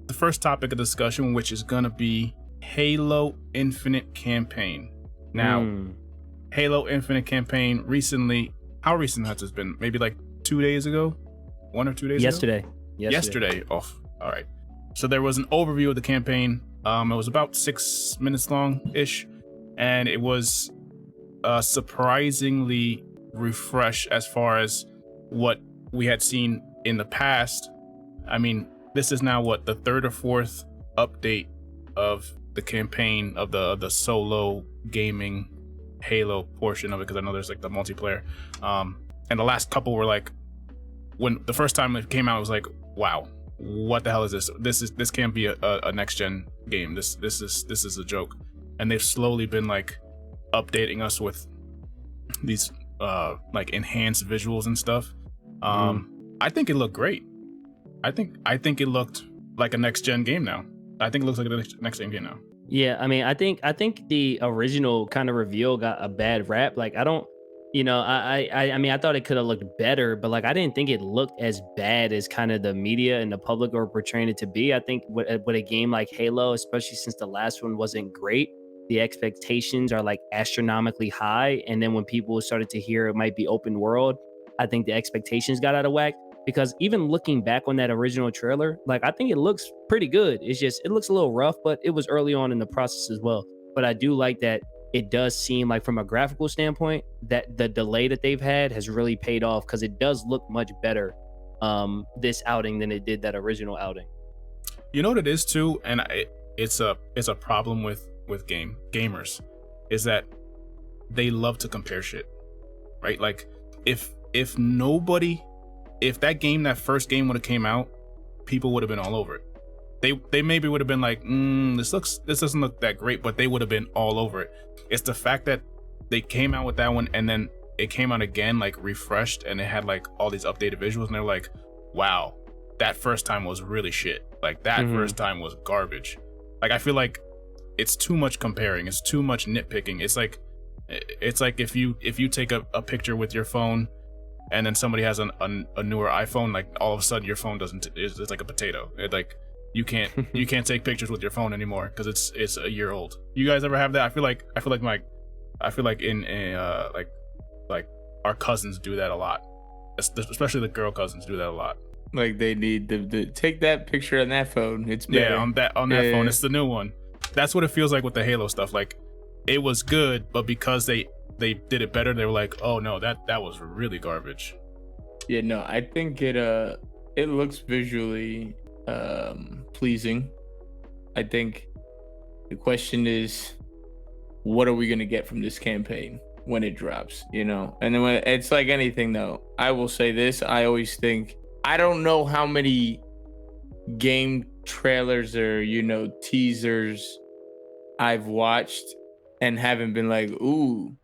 the first topic of discussion, which is gonna be Halo Infinite campaign. Now, Halo Infinite campaign recently. How recent has this been? Maybe like 2 days ago, 1 or 2 days Yesterday. ago. Yesterday. Oh, all right. So there was an overview of the campaign. It was about 6 minutes long ish, and it was surprisingly refreshed as far as what we had seen in the past. I mean, this is now what, the third or fourth update of the campaign of the solo gaming Halo portion of it, because I know there's like the multiplayer. And the last couple were like, when the first time it came out, it was like, wow, what the hell is this? This can't be a next gen game. This is a joke. And they've slowly been like updating us with these like enhanced visuals and stuff. I think it looked great. I think it looked like a next gen game now. I think it looks like a next gen game now. Yeah, I mean, I think the original kind of reveal got a bad rap. Like, I don't, I mean, I thought it could have looked better, but like, I didn't think it looked as bad as kind of the media and the public are portraying it to be. I think with a game like Halo, especially since the last one wasn't great, the expectations are like astronomically high. And then when people started to hear it might be open world, I think the expectations got out of whack. Because even looking back on that original trailer, like, I think it looks pretty good. It's just, it looks a little rough, but it was early on in the process as well. But I do like that it does seem like, from a graphical standpoint, that the delay that they've had has really paid off, because it does look much better this outing than it did that original outing. You know what it is too, and it's a problem with gamers, is that they love to compare shit, right? Like, if that game, that first game would have came out, people would have been all over it. They maybe would have been like, this doesn't look that great, but they would have been all over it. It's the fact that they came out with that one and then it came out again, like refreshed, and it had like all these updated visuals, and they're like, wow, that first time was really shit. Like, that first time was garbage. Like, I feel like it's too much comparing. It's too much nitpicking. It's like if you take a picture with your phone, and then somebody has a newer iPhone, like, all of a sudden your phone it's like a potato. Like, you can't take pictures with your phone anymore because it's a year old. You guys ever have that? I feel like our cousins do that a lot, especially the girl cousins do that a lot. Like, they need to take that picture on that phone. It's better. Yeah, on that phone. Yeah. It's the new one. That's what it feels like with the Halo stuff. Like, it was good, but because they did it better, they were like, oh no, that was really garbage. Yeah, no, I think it looks visually pleasing. I think the question is, what are we going to get from this campaign when it drops, And then when it's like anything, though, I will say this, I always think, I don't know how many game trailers or teasers I've watched and haven't been like, ooh,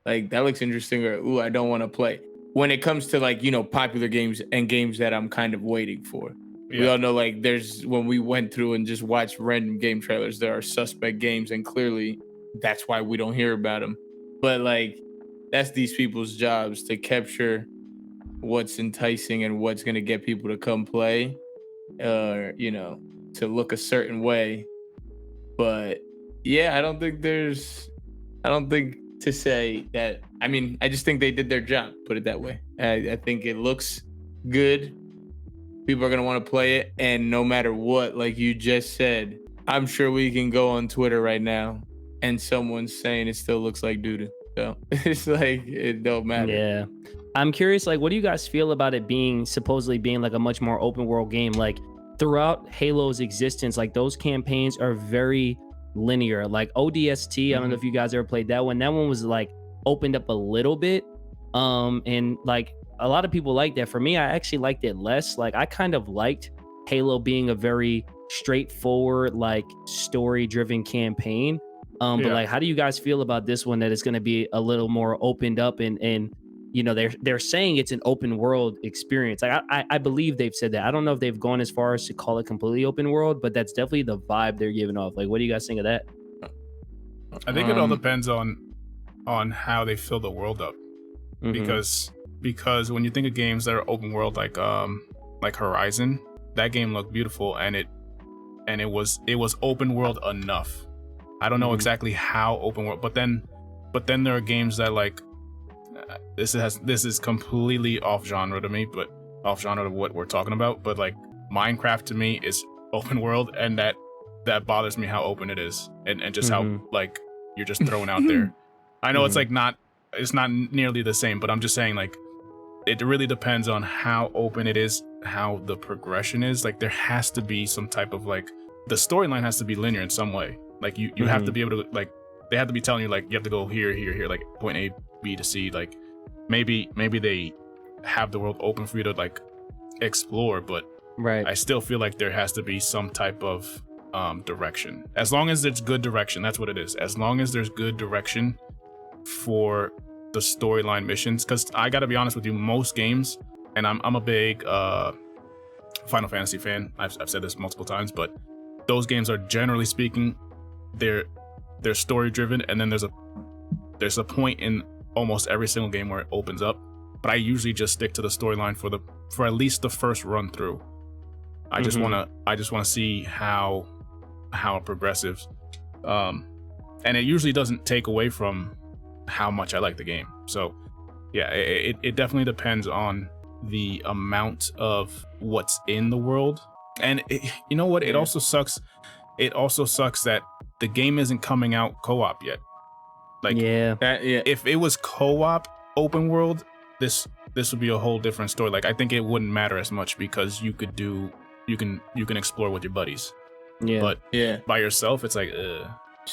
like, that looks interesting, or ooh, I don't want to play. When it comes to, like, popular games and games that I'm kind of waiting for. Yeah. We all know, like, when we went through and just watched random game trailers, there are suspect games, and clearly that's why we don't hear about them. But, like, that's these people's jobs, to capture what's enticing and what's going to get people to come play, or, to look a certain way. But yeah, I don't think to say that. I mean, I just think they did their job, put it that way. I think it looks good. People are going to want to play it. And no matter what, like you just said, I'm sure we can go on Twitter right now and someone's saying it still looks like doo-doo. So it's like, it don't matter. Yeah. I'm curious, like, what do you guys feel about it supposedly being like a much more open world game? Like, throughout Halo's existence, like, those campaigns are very linear. Like ODST, I don't know if you guys ever played that one. That one was like opened up a little bit, and like a lot of people like that. For me, I actually liked it less. Like, I kind of liked Halo being a very straightforward, like, story driven campaign. But like, how do you guys feel about this one, that it's going to be a little more opened up, and they're saying it's an open world experience. Like, I believe they've said that. I don't know if they've gone as far as to call it completely open world, but that's definitely the vibe they're giving off. Like, what do you guys think of that? I think it all depends on how they fill the world up, because when you think of games that are open world, like Horizon, that game looked beautiful, and and it was open world enough. I don't know exactly how open world, but then there are games that like this is completely off genre to me, but off genre of what we're talking about. But like Minecraft to me is open world, and that bothers me how open it is, and just how like you're just thrown out there. I know it's like it's not nearly the same, but I'm just saying like it really depends on how open it is, how the progression is. Like there has to be some type of like the storyline has to be linear in some way. Like you have to be able to like they have to be telling you like you have to go here, like point A, B to C. Like maybe they have the world open for you to like explore, but right. I still feel like there has to be some type of direction. As long as it's good direction, that's what it is. As long as there's good direction for the storyline missions, because I gotta be honest with you, most games, and I'm a big Final Fantasy fan. I've said this multiple times, but those games are generally speaking, they're story driven, and then there's a point in almost every single game where it opens up. But I usually just stick to the storyline for at least the first run through. I just wanna see how it progresses, and it usually doesn't take away from how much I like the game. So yeah, it definitely depends on the amount of what's in the world. And you know what? It also sucks that the game isn't coming out co-op yet. Like if it was co-op open world, this would be a whole different story. Like I think it wouldn't matter as much because you can explore with your buddies. Yeah. But by yourself, it's like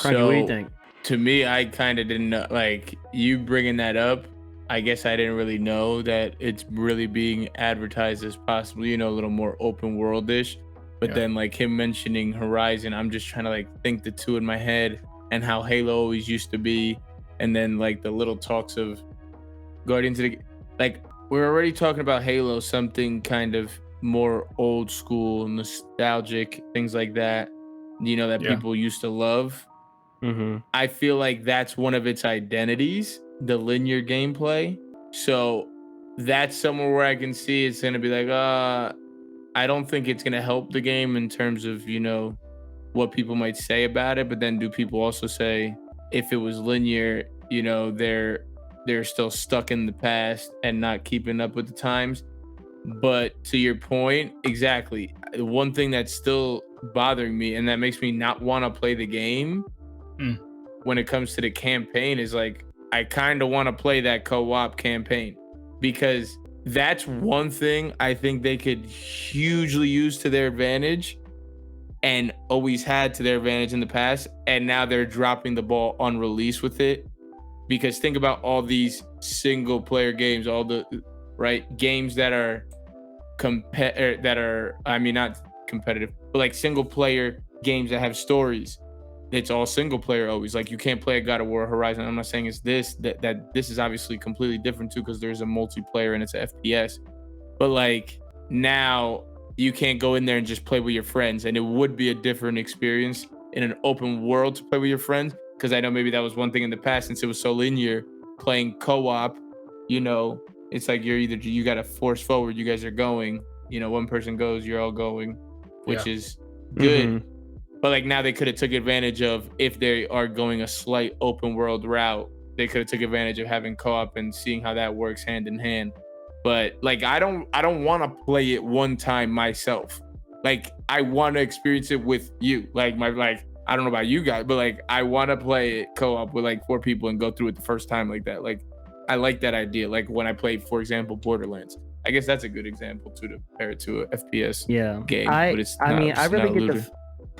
Cranky, what do you think? To me, I kind of didn't know, like you bringing that up. I guess I didn't really know that it's really being advertised as possibly, a little more open world-ish. But then like him mentioning Horizon, I'm just trying to like think the two in my head and how Halo always used to be. And then like the little talks of Guardians of the, like we're already talking about Halo, something kind of more old school, nostalgic, things like that, that people used to love. I feel like that's one of its identities, the linear gameplay. So that's somewhere where I can see it's going to be like, I don't think it's going to help the game in terms of, what people might say about it. But then do people also say if it was linear, they're still stuck in the past and not keeping up with the times? But to your point, exactly. One thing that's still bothering me and that makes me not want to play the game when it comes to the campaign is like, I kind of want to play that co-op campaign, because that's one thing I think they could hugely use to their advantage and always had to their advantage in the past. And now they're dropping the ball on release with it, because think about all these single player games, all the games that are not competitive, but like single player games that have stories. It's all single player always. Like you can't play a God of War, Horizon. I'm not saying it's this, that this is obviously completely different too, because there's a multiplayer and it's a FPS. But like now you can't go in there and just play with your friends, and it would be a different experience in an open world to play with your friends. Because I know maybe that was one thing in the past, since it was so linear, playing co-op, it's like you got to force forward. You guys are going, one person goes, you're all going, which is good. But like now they could have took advantage of, if they are going a slight open world route, they could have took advantage of having co-op and seeing how that works hand in hand. But like I don't want to play it one time myself. Like I want to experience it with you. Like I don't know about you guys, but like I want to play it co-op with like 4 people and go through it the first time like that. Like I like that idea. Like when I played, for example, Borderlands. I guess that's a good example too, to compare it to a FPS game.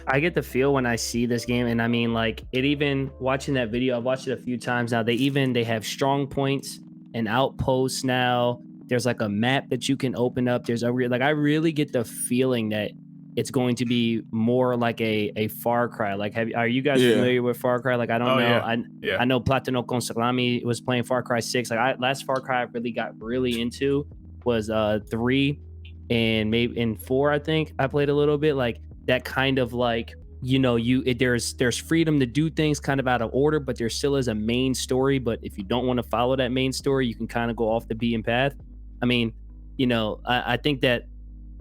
I get the feel when I see this game, and I mean, like it, even watching that video, I've watched it a few times now. They have strong points and outposts now. There's like a map that you can open up. There's I really get the feeling that it's going to be more like a Far Cry. Like, are you guys familiar with Far Cry? Like, I don't know. I know Platino Consalami was playing Far Cry 6. Like, last Far Cry I really got into was 3 and maybe in 4. I think I played a little bit. Like that kind of like, there's freedom to do things kind of out of order, but there still is a main story. But if you don't want to follow that main story, you can kind of go off the beaten path. I mean, I think that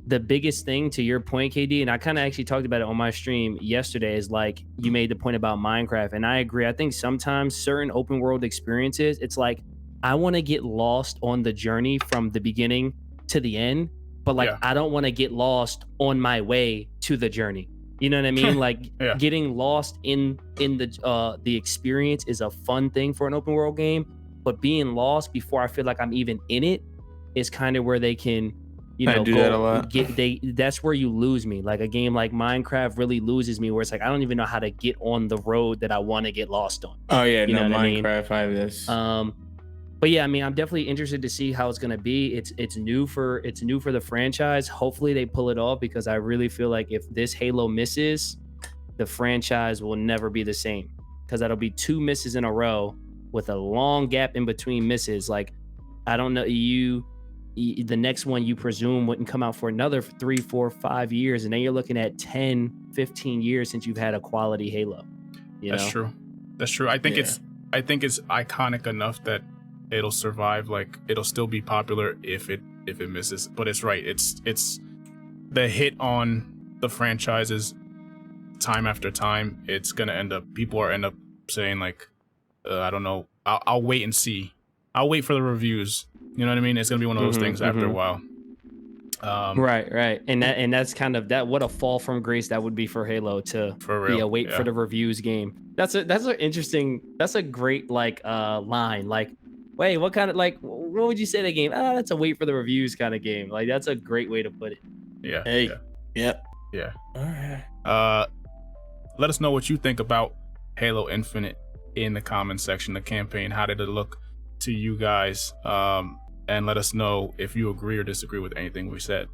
the biggest thing to your point, KD, and I kind of actually talked about it on my stream yesterday, is like you made the point about Minecraft, and I agree. I think sometimes certain open world experiences, it's like I want to get lost on the journey from the beginning to the end, but like Yeah. I don't want to get lost on my way to the journey. You know what I mean? Like Yeah. getting lost in the experience is a fun thing for an open world game, but being lost before I feel like I'm even in it is kind of where they can, you I know, do that a lot. that's where you lose me. Like a game like Minecraft really loses me, where it's like I don't even know how to get on the road that I want to get lost on. Oh yeah, You no, know what I mean? Minecraft. I have this. But yeah, I mean, I'm definitely interested to see how it's gonna be. It's new for the franchise. Hopefully they pull it off, because I really feel like if this Halo misses, the franchise will never be the same, because that'll be 2 misses in a row with a long gap in between misses. Like I don't know, the next one you presume wouldn't come out for another 3, 4, 5 years, and then you're looking at 10, 15 years since you've had a quality Halo. That's true. That's true. I think Yeah. it's iconic enough that it'll survive. Like it'll still be popular if it misses. But it's right. It's the hit on the franchises time after time. It's gonna end up, people are end up saying like, I don't know. I'll wait and see. I'll wait for the reviews. You know what I mean? It's gonna be one of those things after a while. Right, and that's kind of that. What a fall from grace that would be for Halo to For be real, a wait yeah. for the reviews game. That's a great like line. Like, wait, what kind of, like, what would you say the game? That's a wait for the reviews kind of game. Like that's a great way to put it. Yeah. Hey. Yeah. Yep. Yeah. All right. Let us know what you think about Halo Infinite in the comment section. The campaign, how did it look to you guys? And let us know if you agree or disagree with anything we said.